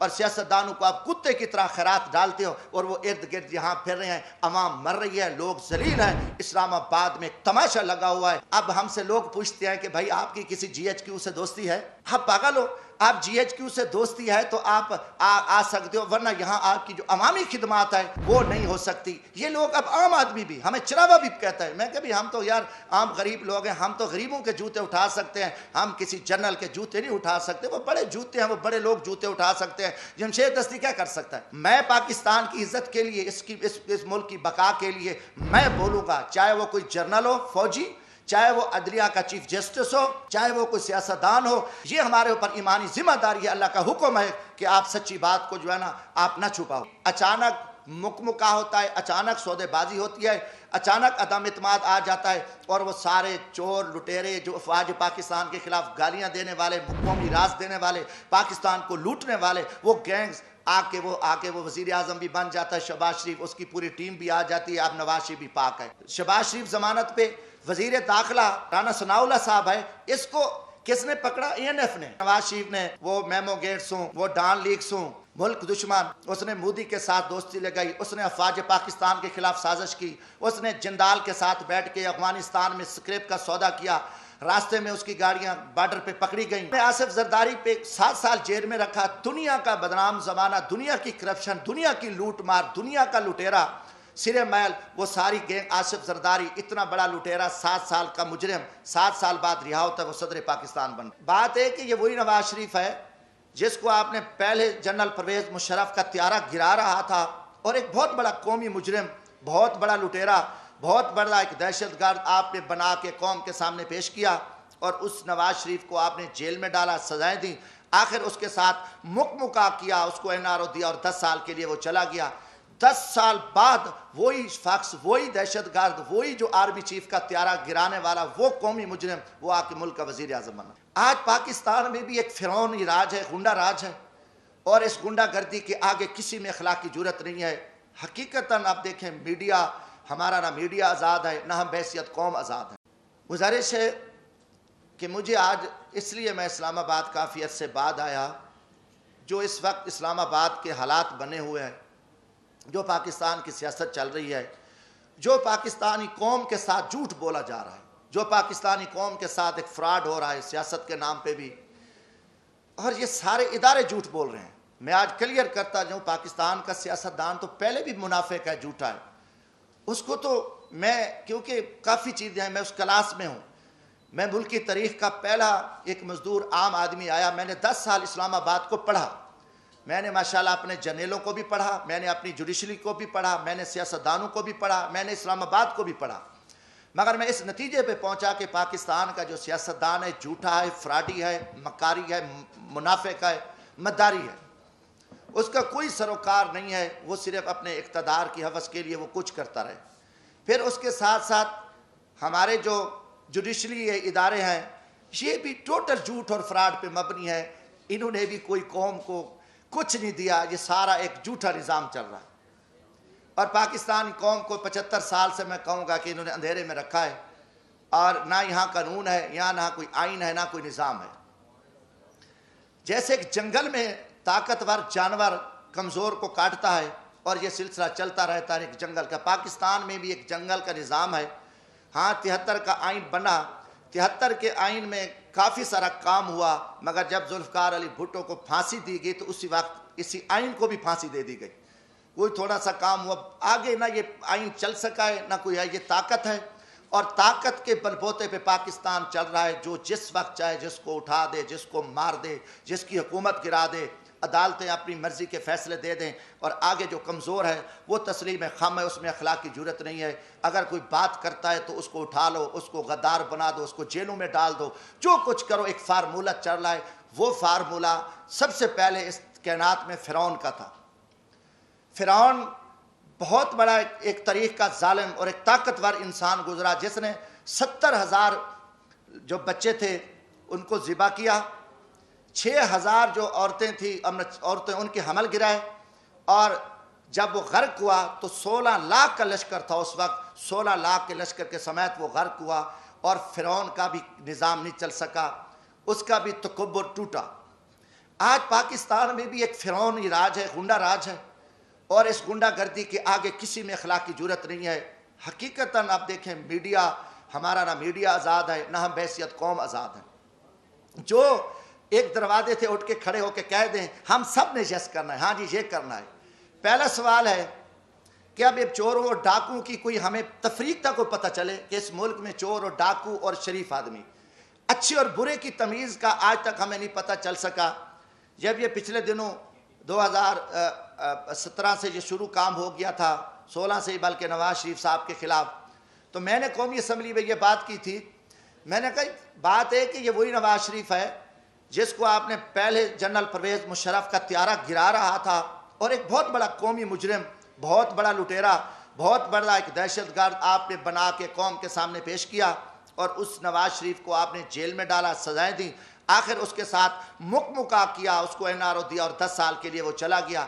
اور سیاستدانوں کو آپ کتے کی طرح خیرات ڈالتے ہو اور وہ ارد گرد یہاں پھر رہے ہیں، عوام مر رہی ہے، لوگ ذلیل ہیں۔ اسلام آباد میں ایک تماشا لگا ہوا ہے۔ اب ہم سے لوگ پوچھتے ہیں کہ بھائی آپ کی کسی جی ایچ کیو سے دوستی ہے؟ آپ پاگل ہو؟ آپ جی ایچ کیو سے دوستی ہے تو آپ آ سکتے ہو، ورنہ یہاں آپ کی جو عوامی خدمات ہے وہ نہیں ہو سکتی۔ یہ لوگ اب عام آدمی بھی ہمیں چراوا بھی کہتا ہے۔ میں کہ بھی ہم تو یار عام غریب لوگ ہیں، ہم تو غریبوں کے جوتے اٹھا سکتے ہیں، ہم کسی جنرل کے جوتے نہیں اٹھا سکتے۔ وہ بڑے جوتے ہیں، وہ بڑے لوگ جوتے اٹھا سکتے ہیں، جمشید دستی کیا کر سکتا ہے؟ میں پاکستان کی عزت کے لیے، اس ملک کی بقا کے لیے میں بولوں گا، چاہے وہ کوئی جنرل ہو، فوجی، چاہے وہ عدلیہ کا چیف جسٹس ہو، چاہے وہ کوئی سیاستدان ہو، یہ ہمارے اوپر ایمانی ذمہ داری ہے۔ اللہ کا حکم ہے کہ آپ سچی بات کو جو ہے نا آپ نہ چھپاؤ۔ اچانک مکمکا ہوتا ہے، اچانک سودے بازی ہوتی ہے، اچانک عدم اعتماد آ جاتا ہے، اور وہ سارے چور لٹیرے جو افواج پاکستان کے خلاف گالیاں دینے والے، قومی راز دینے والے، پاکستان کو لوٹنے والے، وہ گینگز آ کے وہ وزیر اعظم بھی بن جاتا ہے شہباز شریف، اس کی پوری ٹیم بھی آ جاتی ہے، اب نواز شریف بھی پاک ہے۔ شہباز شریف ضمانت پہ، وزیر داخلہ رانا ثناء اللہ صاحب ہے، اس کو کس نے پکڑا؟ اے این ایف نے۔ نواز شریف نے وہ میمو گیٹس ہوں، وہ ڈان لیکس ہوں، ملک دشمن، اس نے مودی کے ساتھ دوستی لگائی، اس نے افواج پاکستان کے خلاف سازش کی، اس نے جندال کے ساتھ بیٹھ کے افغانستان میں سکریپ کا سودا کیا، راستے میں اس کی گاڑیاں بارڈر پہ پکڑی گئیں۔ آصف زرداری پہ 7 سال جیل میں رکھا، دنیا کا بدنام زمانہ، دنیا کی کرپشن، دنیا کی لوٹ مار، دنیا کا لٹیرا سرے میل، وہ ساری گینگ آصف زرداری اتنا بڑا لٹیرا، 7 سال کا مجرم 7 سال بعد رہا ہوتا ہے، وہ صدر پاکستان بن۔ بات ہے کہ یہ وہی نواز شریف ہے جس کو آپ نے پہلے جنرل پرویز مشرف کا طیارہ گرا رہا تھا، اور ایک بہت بڑا قومی مجرم، بہت بڑا لٹیرا، بہت بڑا ایک دہشت گرد آپ نے بنا کے قوم کے سامنے پیش کیا، اور اس نواز شریف کو آپ نے جیل میں ڈالا، سزائیں دیں، آخر اس کے ساتھ مکمکا کیا، اس کو این آر او دیا، اور 10 سال کے لیے وہ چلا گیا۔ 10 سال بعد وہی شخص، وہی دہشت گرد، وہی جو آرمی چیف کا طیارہ گرانے والا، وہ قومی مجرم، وہ آپ کے ملک کا وزیر اعظم بنا۔ آج پاکستان میں بھی ایک فرعونی راج ہے، غنڈہ راج ہے، اور اس غنڈہ گردی کے آگے کسی میں اخلاق کی جرت نہیں ہے۔ حقیقتاً آپ دیکھیں، میڈیا ہمارا، نہ میڈیا آزاد ہے، نہ ہم بحیثیت قوم آزاد ہیں۔ گزارش ہے کہ مجھے آج اس لیے میں اسلام آباد کافی عرصے بعد آیا، جو اس وقت اسلام آباد کے حالات بنے ہوئے ہیں، جو پاکستان کی سیاست چل رہی ہے، جو پاکستانی قوم کے ساتھ جھوٹ بولا جا رہا ہے، جو پاکستانی قوم کے ساتھ ایک فراڈ ہو رہا ہے سیاست کے نام پہ بھی، اور یہ سارے ادارے جھوٹ بول رہے ہیں۔ میں آج کلیئر کرتا جاؤں، پاکستان کا سیاستدان تو پہلے بھی منافق ہے، جھوٹا ہے، اس کو تو میں، کیونکہ کافی چیزیں ہیں، میں اس کلاس میں ہوں، میں ملک کی تاریخ کا پہلا ایک مزدور عام آدمی آیا، میں نے 10 سال اسلام آباد کو پڑھا، میں نے ماشاءاللہ اپنے جرنیلوں کو بھی پڑھا، میں نے اپنی جوڈیشری کو بھی پڑھا، میں نے سیاستدانوں کو بھی پڑھا، میں نے اسلام آباد کو بھی پڑھا، مگر میں اس نتیجے پہ پہنچا کہ پاکستان کا جو سیاستدان ہے جھوٹا ہے، فراڈی ہے، مکاری ہے، منافق ہے، مداری ہے، اس کا کوئی سروکار نہیں ہے، وہ صرف اپنے اقتدار کی حوث کے لیے وہ کچھ کرتا رہے۔ پھر اس کے ساتھ ساتھ ہمارے جو جوڈیشری ادارے ہیں، یہ بھی ٹوٹل جھوٹ اور فراڈ پہ مبنی ہے، انہوں نے بھی کوئی قوم کو کچھ نہیں دیا، یہ سارا ایک جھوٹا نظام چل رہا ہے، اور پاکستانی قوم کو 75 سال سے میں کہوں گا کہ انہوں نے اندھیرے میں رکھا ہے، اور نہ یہاں قانون ہے، یہاں نہ کوئی آئین ہے، نہ کوئی نظام ہے۔ جیسے ایک جنگل میں طاقتور جانور کمزور کو کاٹتا ہے، اور یہ سلسلہ چلتا رہتا ہے ایک جنگل کا، پاکستان میں بھی ایک جنگل کا نظام ہے۔ ہاں 73 کا آئین بنا، 73 کے آئین میں کافی سارا کام ہوا، مگر جب ذوالفقار علی بھٹو کو پھانسی دی گئی تو اسی وقت اسی آئین کو بھی پھانسی دے دی گئی، کوئی تھوڑا سا کام ہوا، آگے نہ یہ آئین چل سکا ہے، نہ کوئی ہے، یہ طاقت ہے، اور طاقت کے بل بوتے پہ پاکستان چل رہا ہے، جو جس وقت چاہے جس کو اٹھا دے، جس کو مار دے، جس کی حکومت گرا دے، عدالتیں اپنی مرضی کے فیصلے دے دیں، اور آگے جو کمزور ہے وہ تسلیم خم ہے، اس میں اخلاق کی جرت نہیں ہے، اگر کوئی بات کرتا ہے تو اس کو اٹھا لو، اس کو غدار بنا دو، اس کو جیلوں میں ڈال دو، جو کچھ کرو، ایک فارمولہ چل رہا ہے۔ وہ فارمولہ سب سے پہلے اس کائنات میں فرعون کا تھا۔ فرعون بہت بڑا ایک تاریخ کا ظالم اور ایک طاقتور انسان گزرا، جس نے 70,000 جو بچے تھے ان کو ذبح کیا، 6,000 جو عورتیں تھیں عورتیں ان کے حمل گرائے، اور جب وہ غرق ہوا تو 16 لاکھ کا لشکر تھا اس وقت، 16 لاکھ کے لشکر کے سمیت وہ غرق ہوا، اور فرعون کا بھی نظام نہیں چل سکا، اس کا بھی تکبر ٹوٹا۔ آج پاکستان میں بھی ایک فرعونی راج ہے، گنڈا راج ہے، اور اس گنڈا گردی کے آگے کسی میں اخلاقی جرت نہیں ہے۔ حقیقتاً آپ دیکھیں میڈیا، ہمارا نہ میڈیا آزاد ہے، نہ ہم بحیثیت قوم آزاد ہیں۔ جو ایک دروازے سے اٹھ کے کھڑے ہو کے کہہ دیں ہم سب نے یس کرنا ہے، ہاں جی یہ کرنا ہے۔ پہلا سوال ہے کہ اب یہ چوروں اور ڈاکوں کی کوئی ہمیں تفریق تک کو پتہ چلے کہ اس ملک میں چور اور ڈاکو اور شریف آدمی، اچھے اور برے کی تمیز کا آج تک ہمیں نہیں پتہ چل سکا۔ جب یہ پچھلے دنوں 2017 سے یہ شروع کام ہو گیا تھا، 16 سے بلکہ نواز شریف صاحب کے خلاف، تو میں نے قومی اسمبلی میں یہ بات کی تھی۔ میں نے کہا بات ہے کہ یہ وہی نواز شریف ہے جس کو آپ نے پہلے جنرل پرویز مشرف کا طیارہ گرا رہا تھا، اور ایک بہت بڑا قومی مجرم، بہت بڑا لٹیرا، بہت بڑا ایک دہشت گرد آپ نے بنا کے قوم کے سامنے پیش کیا، اور اس نواز شریف کو آپ نے جیل میں ڈالا، سزائیں دیں، آخر اس کے ساتھ مکمکا کیا، اس کو NRO دیا اور 10 سال کے لیے وہ چلا گیا۔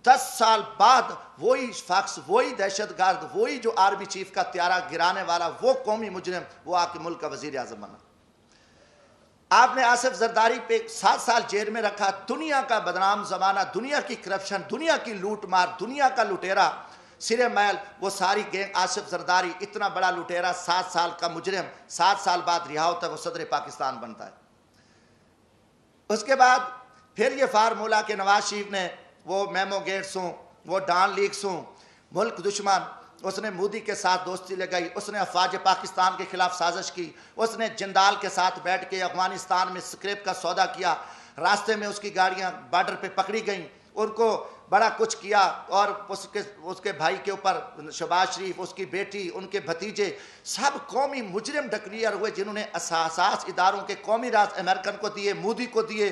10 سال بعد وہی شخص، وہی دہشت گرد، وہی جو آرمی چیف کا طیارہ گرانے والا، وہ قومی مجرم، وہ آ کے ملک کا وزیر اعظم بنا۔ آپ نے آصف زرداری پہ 7 سال جیل میں رکھا، دنیا کا بدنام زمانہ، دنیا کی کرپشن، دنیا کی لوٹ مار، دنیا کا لٹیرا سرے میل، وہ ساری گینگ آصف زرداری اتنا بڑا لٹیرا، 7 سال کا مجرم 7 سال بعد رہا ہوتا ہے، وہ صدر پاکستان بنتا ہے۔ اس کے بعد پھر یہ فارمولہ کہ نواز شریف نے وہ میمو گیٹس ہوں، وہ ڈان لیکس ہوں، ملک دشمن، اس نے مودی کے ساتھ دوستی لگائی، اس نے افواج پاکستان کے خلاف سازش کی، اس نے جندال کے ساتھ بیٹھ کے افغانستان میں سکریپ کا سودا کیا، راستے میں اس کی گاڑیاں بارڈر پہ پکڑی گئیں، ان کو بڑا کچھ کیا، اور اس کے بھائی کے اوپر شہباز شریف، اس کی بیٹی، ان کے بھتیجے، سب قومی مجرم ڈکلیئر ہوئے، جنہوں نے اساس اداروں کے قومی راز امریکن کو دیے، مودی کو دیے،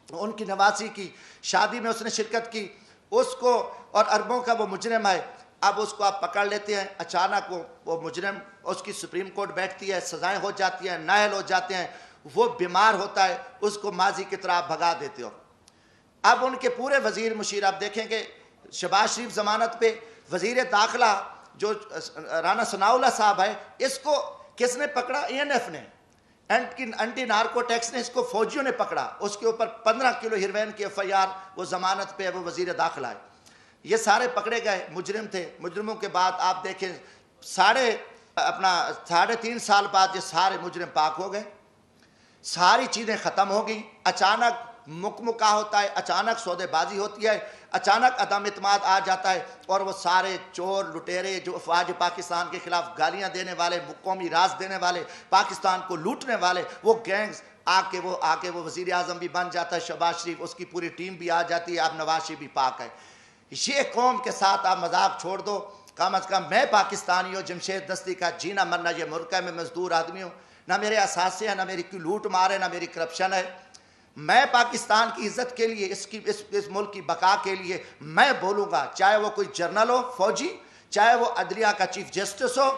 ان کی نواسی کی شادی میں اس نے شرکت کی، اس کو، اور اربوں کا وہ مجرم ہے۔ اب اس کو آپ پکڑ لیتے ہیں، اچانک وہ مجرم، اس کی سپریم کورٹ بیٹھتی ہے، سزائیں ہو جاتی ہیں، نائل ہو جاتے ہیں، وہ بیمار ہوتا ہے، اس کو ماضی کی طرح بھگا دیتے ہو۔ اب ان کے پورے وزیر مشیر، آپ دیکھیں کہ شہباز شریف ضمانت پہ، وزیر داخلہ جو رانا ثناء اللہ صاحب ہے، اس کو کس نے پکڑا؟ ANF نے، اینٹی نارکو ٹیکس نے، اس کو فوجیوں نے پکڑا، اس کے اوپر 15 کلو ہیروین کی FIR، وہ ضمانت پہ ہے، وہ وزیر داخلہ ہے۔ یہ سارے پکڑے گئے، مجرم تھے۔ مجرموں کے بعد آپ دیکھیں 3.5 سال بعد یہ سارے مجرم پاک ہو گئے، ساری چیزیں ختم ہو گئیں، اچانک مکمکا ہوتا ہے، اچانک سودے بازی ہوتی ہے، اچانک عدم اعتماد آ جاتا ہے، اور وہ سارے چور لٹیرے جو افواج پاکستان کے خلاف گالیاں دینے والے، قومی راز دینے والے، پاکستان کو لوٹنے والے، وہ گینگز آ کے وہ وزیر اعظم بھی بن جاتا ہے، شہباز شریف، اس کی پوری ٹیم بھی آ جاتی ہے، اب نواز شریف بھی پاک ہے۔ یہ قوم کے ساتھ آپ مذاق چھوڑ دو، کم از کم میں پاکستانی ہوں، جمشید دستی کا جینا مرنا یہ ملک ہے، میں مزدور آدمی ہوں، نہ میرے اثاثے ہیں، نہ میری کوئی لوٹ مار ہے، نہ میری کرپشن ہے۔ میں پاکستان کی عزت کے لیے، اس ملک کی بقا کے لیے میں بولوں گا، چاہے وہ کوئی جرنل ہو، فوجی، چاہے وہ عدلیہ کا چیف جسٹس ہو،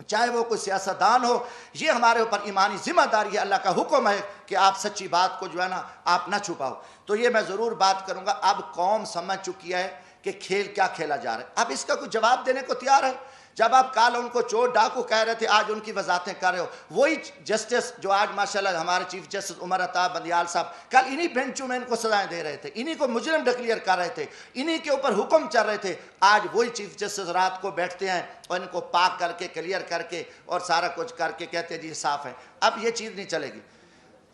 چاہے وہ کوئی سیاستدان ہو، یہ ہمارے اوپر ایمانی ذمہ داری ہے، اللہ کا حکم ہے کہ آپ سچی بات کو جو ہے نا آپ نہ چھپاؤ۔ تو یہ میں ضرور بات کروں گا۔ اب قوم سمجھ چکی ہے کہ کھیل کیا کھیلا جا رہا ہے، اب اس کا کوئی جواب دینے کو تیار ہے۔ جب آپ کل ان کو چور ڈاکو کہہ رہے تھے، آج ان کی وضاحتیں کر رہے ہو، وہی جسٹس جو آج ماشاءاللہ ہمارے چیف جسٹس عمر عطا بندیال صاحب کل انہی بینچوں میں ان کو سزائیں دے رہے تھے، انہی کو مجرم ڈکلیئر کر رہے تھے، انہی کے اوپر حکم چل رہے تھے، آج وہی چیف جسٹس رات کو بیٹھتے ہیں اور ان کو پاک کر کے کلیئر کر کے اور سارا کچھ کر کے کہتے ہیں جی صاف ہے۔ اب یہ چیز نہیں چلے گی۔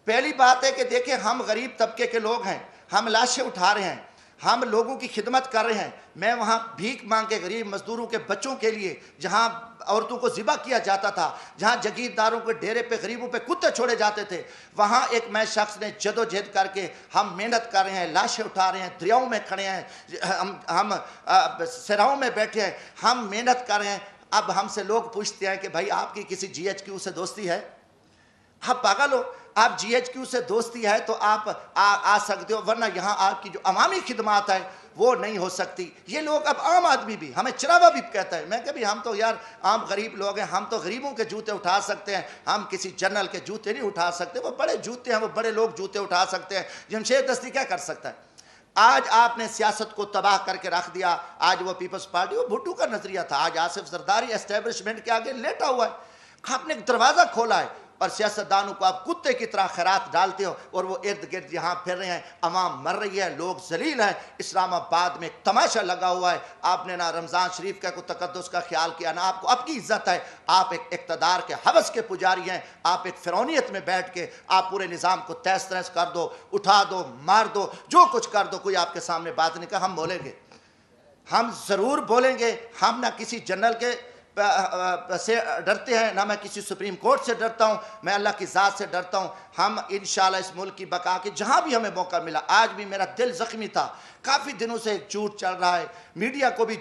پہلی بات ہے کہ دیکھیں ہم غریب طبقے کے لوگ ہیں، ہم لاشیں اٹھا رہے ہیں، ہم لوگوں کی خدمت کر رہے ہیں۔ میں وہاں بھیک مانگ کے غریب مزدوروں کے بچوں کے لیے، جہاں عورتوں کو ذبح کیا جاتا تھا، جہاں جگیرداروں کے ڈیرے پہ غریبوں پہ کتے چھوڑے جاتے تھے، وہاں ایک میں شخص نے جدوجہد کر کے ہم محنت کر رہے ہیں، لاشیں اٹھا رہے ہیں، دریاؤں میں کھڑے ہیں، ہم صحراؤں میں بیٹھے ہیں، ہم محنت کر رہے ہیں۔ اب ہم سے لوگ پوچھتے ہیں کہ بھائی آپ کی کسی GHQ سے دوستی ہے؟ آپ پاگل ہو؟ آپ GHQ سے دوستی ہے تو آپ آ سکتے ہو، ورنہ یہاں آپ کی جو عوامی خدمات ہے وہ نہیں ہو سکتی۔ یہ لوگ اب عام آدمی بھی، ہمیں چراوا بھی کہتا ہے، میں کہ بھی ہم تو یار عام غریب لوگ ہیں، ہم تو غریبوں کے جوتے اٹھا سکتے ہیں، ہم کسی جنرل کے جوتے نہیں اٹھا سکتے، وہ بڑے جوتے ہیں، وہ بڑے لوگ جوتے اٹھا سکتے ہیں، جمشید دستی کیا کر سکتا ہے؟ آج آپ نے سیاست کو تباہ کر کے رکھ دیا۔ آج وہ پیپلز پارٹی، وہ بھٹو کا نظریہ تھا، آج آصف زرداری اسٹیبلشمنٹ کے آگے لیٹا ہوا ہے۔ آپ نے ایک دروازہ کھولا ہے، اور سیاستدانوں کو آپ کتے کی طرح خیرات ڈالتے ہو اور وہ ارد گرد یہاں پھر رہے ہیں، عوام مر رہی ہے، لوگ ذلیل ہیں۔ اسلام آباد میں ایک تماشا لگا ہوا ہے، آپ نے نہ رمضان شریف کا کوئی تقدس کا خیال کیا، نہ آپ کو اب کی عزت ہے۔ آپ ایک اقتدار کے حوث کے پجاری ہیں، آپ ایک فرعونیت میں بیٹھ کے آپ پورے نظام کو تہس تہس کر دو، اٹھا دو، مار دو، جو کچھ کر دو، کوئی آپ کے سامنے بات نہیں کہا۔ ہم بولیں گے، ہم ضرور بولیں گے، ہم نہ کسی جنرل کے سے ڈرتے ہیں، نہ میں کسی سپریم کورٹ سے ڈرتا ہوں، میں اللہ کی ذات سے ڈرتا ہوں۔ ہم انشاءاللہ اس ملک کی بقا کے جہاں بھی ہمیں موقع ملا، آج بھی میرا دل زخمی تھا، کافی دنوں سے ایک جھوٹ چل رہا ہے، میڈیا کو بھی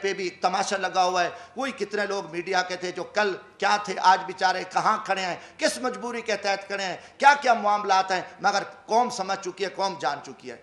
پہ بھی تماشا لگا ہوا ہے۔ وہی کتنے لوگ میڈیا کے تھے جو کل کیا تھے، آج بیچارے کہاں کھڑے ہیں، کس مجبوری کے تحت کھڑے ہیں، کیا کیا معاملات ہیں، مگر قوم سمجھ چکی ہے، قوم جان چکی ہے۔